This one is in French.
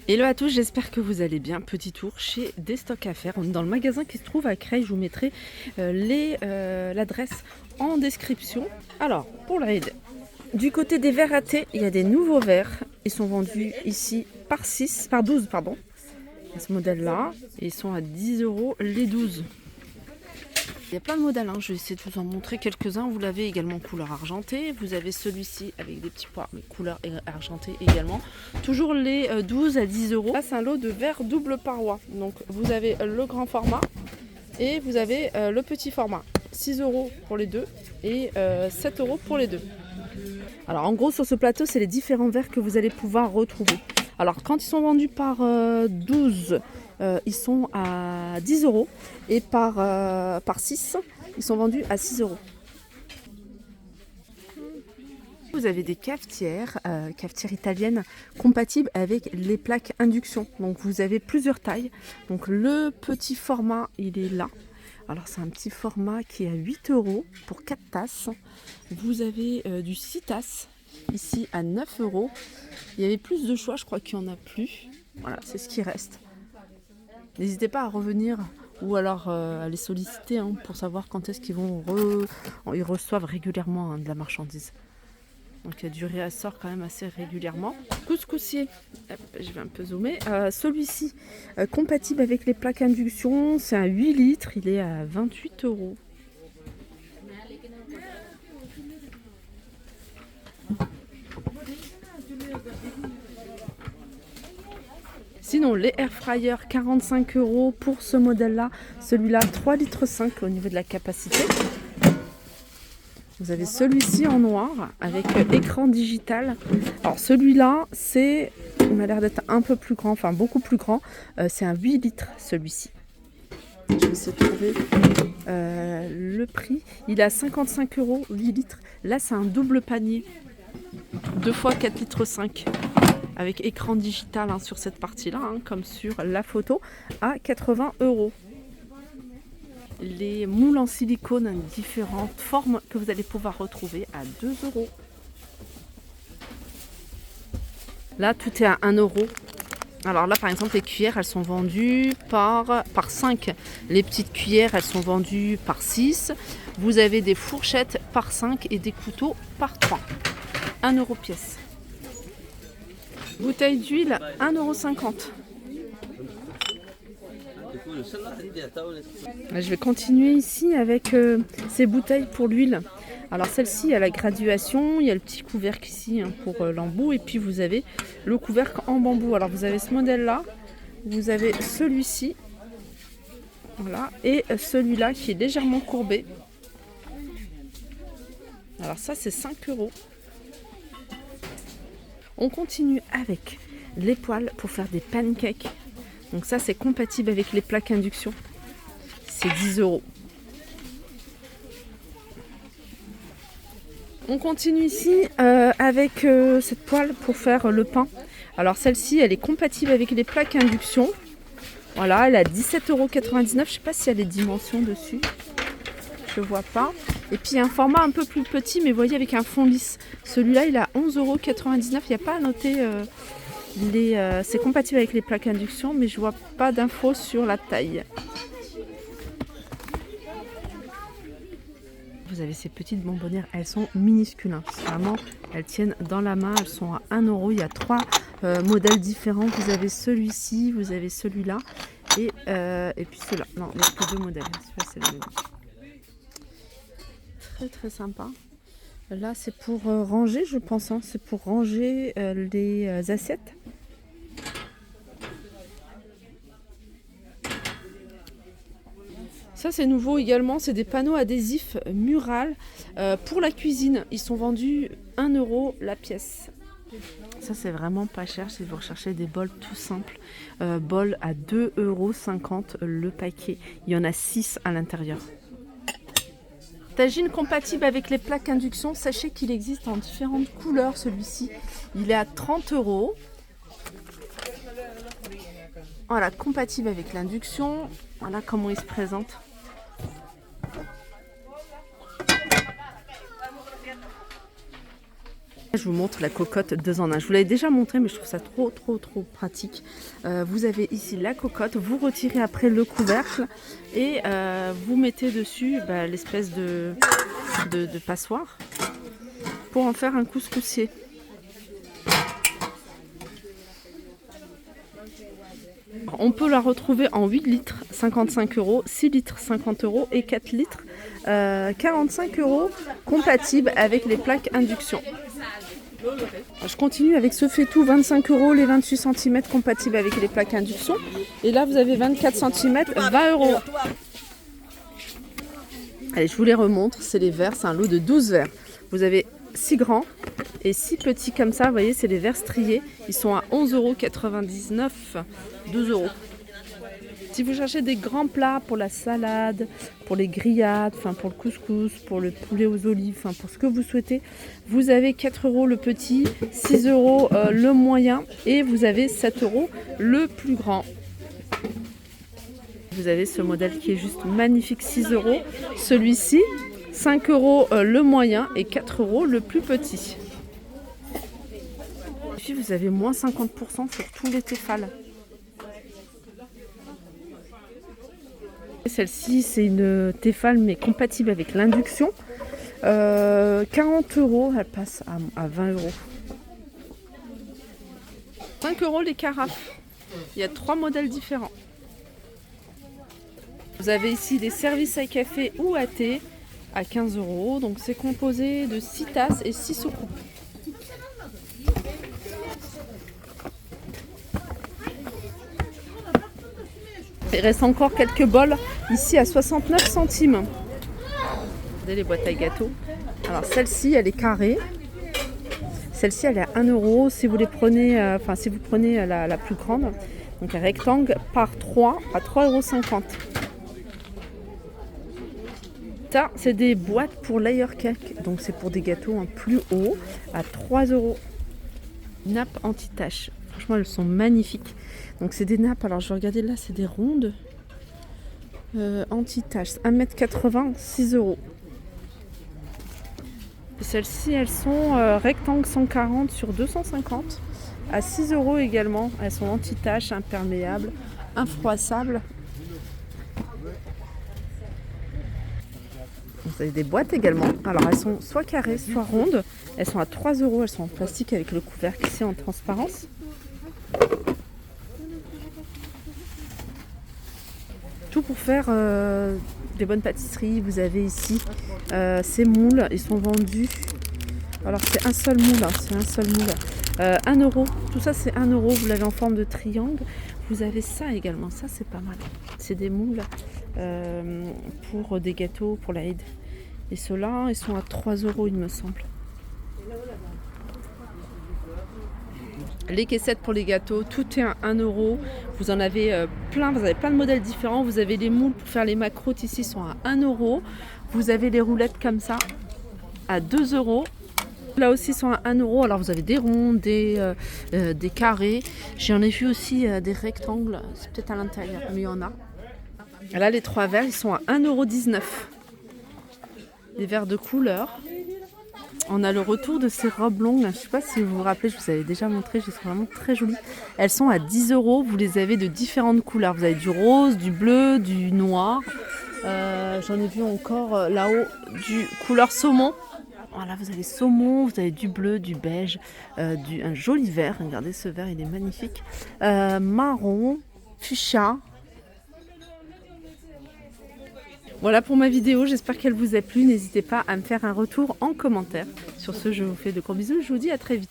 Hello à tous, j'espère que vous allez bien. Petit tour chez Des Stocks à Faire. On est dans le magasin qui se trouve à Creil. Je vous mettrai l'adresse en description. Alors, pour l'aide, du côté des verres à thé, il y a des nouveaux verres. Ils sont vendus ici par 12, pardon. À ce modèle-là. Et ils sont à 10 € les 12. Il y a plein de modèles, hein. Je vais essayer de vous en montrer quelques-uns. Vous l'avez également couleur argentée. Vous avez celui-ci avec des petits pois, mais couleur argentée également. Toujours les 12 à 10 €. Là, c'est un lot de verre double paroi. Donc, vous avez le grand format et vous avez le petit format. 6 € pour les deux et 7 € pour les deux. Alors, en gros, sur ce plateau, c'est les différents verres que vous allez pouvoir retrouver. Alors, quand ils sont vendus par 12, ils sont à 10 € et par 6, ils sont vendus à 6 €. Vous avez des cafetières italiennes compatibles avec les plaques induction. Donc vous avez plusieurs tailles. Donc le petit format, il est là. Alors c'est un petit format qui est à 8 € pour 4 tasses. Vous avez du 6 tasses ici à 9 €. Il y avait plus de choix, je crois qu'il n'y en a plus. Voilà, c'est ce qui reste. N'hésitez pas à revenir ou alors à les solliciter pour savoir quand est-ce qu'ils vont ils reçoivent régulièrement de la marchandise. Donc il y a du réassort quand même assez régulièrement. Couscoussier, je vais un peu zoomer. Celui-ci, compatible avec les plaques induction, c'est un 8 litres, il est à 28 €. Sinon, les air fryers, 45 € pour ce modèle-là. Celui-là, 3,5 litres au niveau de la capacité. Vous avez celui-ci en noir avec écran digital. Alors celui-là, il m'a l'air d'être un peu plus grand, enfin beaucoup plus grand. C'est un 8 litres celui-ci. Je vais essayer de trouver le prix. Il est à 55 €, 8 litres. Là, c'est un double panier. 2 fois 4,5 litres. Avec écran digital sur cette partie-là, comme sur la photo, à 80 €. Les moules en silicone, différentes formes que vous allez pouvoir retrouver à 2 €. Là, tout est à 1 €. Alors là, par exemple, les cuillères, elles sont vendues par 5. Les petites cuillères, elles sont vendues par 6. Vous avez des fourchettes par 5 et des couteaux par 3. 1 € pièce. Bouteille d'huile, 1,50 €. Je vais continuer ici avec ces bouteilles pour l'huile. Alors celle-ci, il y a la graduation, il y a le petit couvercle ici pour l'embout et puis vous avez le couvercle en bambou. Alors vous avez ce modèle-là, vous avez celui-ci, voilà, et celui-là qui est légèrement courbé. Alors ça, c'est 5 €. On continue avec les poêles pour faire des pancakes. Donc ça, c'est compatible avec les plaques induction. C'est 10 €. On continue ici avec cette poêle pour faire le pain. Alors celle-ci, elle est compatible avec les plaques induction. Voilà, elle a 17,99 €. Je ne sais pas s'il y a les dimensions dessus. Je ne vois pas. Et puis un format un peu plus petit, mais vous voyez avec un fond lisse. Celui-là, il a 11,99 €. Il n'y a pas à noter... c'est compatible avec les plaques induction, mais je vois pas d'infos sur la taille. Vous avez ces petites bonbonnières, elles sont minuscules. Vraiment, elles tiennent dans la main, elles sont à 1 €. Il y a 3 modèles différents. Vous avez celui-ci, vous avez celui-là et puis ceux-là. Non, il n'y a que 2 modèles. Celui-là, c'est le même. Très très sympa. Là, c'est pour ranger, je pense. C'est pour ranger les assiettes. Ça, c'est nouveau également. C'est des panneaux adhésifs murales pour la cuisine. Ils sont vendus 1 € la pièce. Ça, c'est vraiment pas cher si vous recherchez des bols tout simples. Bol à 2,50 € le paquet. Il y en a 6 à l'intérieur. Tagine compatible avec les plaques induction, sachez qu'il existe en différentes couleurs. Celui-ci, il est à 30 €. Voilà, compatible avec l'induction. Voilà comment il se présente. Je je vous montre la cocotte 2 en 1. Je vous l'avais déjà montré, mais je trouve ça trop pratique. Vous avez ici la cocotte, vous retirez après le couvercle et vous mettez dessus l'espèce de passoire pour en faire un couscoussier. On peut la retrouver en 8 litres, 55 €, 6 litres, 50 € et 4 litres, 45 €, compatible avec les plaques induction. Je continue avec ce fait-tout, 25 € les 28 cm compatibles avec les plaques induction. Et là, vous avez 24 cm, 20 €. Allez, je vous les remontre, c'est les verres, c'est un lot de 12 verres. Vous avez 6 grands et 6 petits comme ça, vous voyez, c'est les verres striés. Ils sont à 11,99 €, 12 €. Si vous cherchez des grands plats pour la salade, pour les grillades, pour le couscous, pour le poulet aux olives, pour ce que vous souhaitez, vous avez 4 € le petit, 6 € le moyen et vous avez 7 € le plus grand. Vous avez ce modèle qui est juste magnifique, 6 €. Celui-ci, 5 € le moyen et 4 € le plus petit. Et puis vous avez moins 50% sur tous les Tefal. Celle-ci, c'est une Tefal mais compatible avec l'induction. 40 €, elle passe à 20 €. 5 € les carafes. Il y a 3 modèles différents. Vous avez ici des services à café ou à thé à 15 €. Donc c'est composé de 6 tasses et 6 soucoupes. Il reste encore quelques bols ici à 69 centimes. Regardez les boîtes à gâteaux. Alors celle-ci, elle est carrée. Celle-ci, elle est à 1 €. Si vous les prenez, si vous prenez la plus grande, donc un rectangle par 3 à 3,50 €. Ça, c'est des boîtes pour layer cake. Donc c'est pour des gâteaux en plus haut à 3 €. Nappes anti-taches. Franchement, elles sont magnifiques. Donc c'est des nappes, alors je vais regarder là, c'est des rondes anti-taches, 1,80 m, 6 €. Et celles-ci, elles sont rectangle 140 sur 250 à 6 € également. Elles sont anti-taches, imperméables, infroissables. Vous avez des boîtes également. Alors elles sont soit carrées, soit rondes. Elles sont à 3 €. Elles sont en plastique avec le couvercle ici en transparence. Tout pour faire des bonnes pâtisseries. Vous avez ici ces moules. Ils sont vendus. Alors c'est un seul moule. C'est un seul moule. 1 €. Tout ça c'est 1 €. Vous l'avez en forme de triangle. Vous avez ça également. Ça c'est pas mal. C'est des moules pour des gâteaux, pour l'Aïd. Et ceux-là, ils sont à 3 € il me semble. Les caissettes pour les gâteaux, tout est à 1 €. Vous en avez plein, vous avez plein de modèles différents. Vous avez les moules pour faire les macroutes ici, sont à 1 €. Vous avez les roulettes comme ça à 2 €. Là aussi sont à 1 €. Alors vous avez des ronds, des carrés. J'en ai vu aussi des rectangles. C'est peut-être à l'intérieur, mais il y en a. Là les 3 verres, ils sont à 1,19 €. Des verres de couleur. On a le retour de ces robes longues. Je ne sais pas si vous vous rappelez, je vous avais déjà montré. Elles sont vraiment très jolies. Elles sont à 10 €. Vous les avez de différentes couleurs. Vous avez du rose, du bleu, du noir. J'en ai vu encore là-haut du couleur saumon. Voilà, vous avez saumon, vous avez du bleu, du beige, un joli vert. Regardez ce vert, il est magnifique. Marron, fuchsia. Voilà pour ma vidéo, j'espère qu'elle vous a plu. N'hésitez pas à me faire un retour en commentaire. Sur ce, je vous fais de gros bisous, je vous dis à très vite.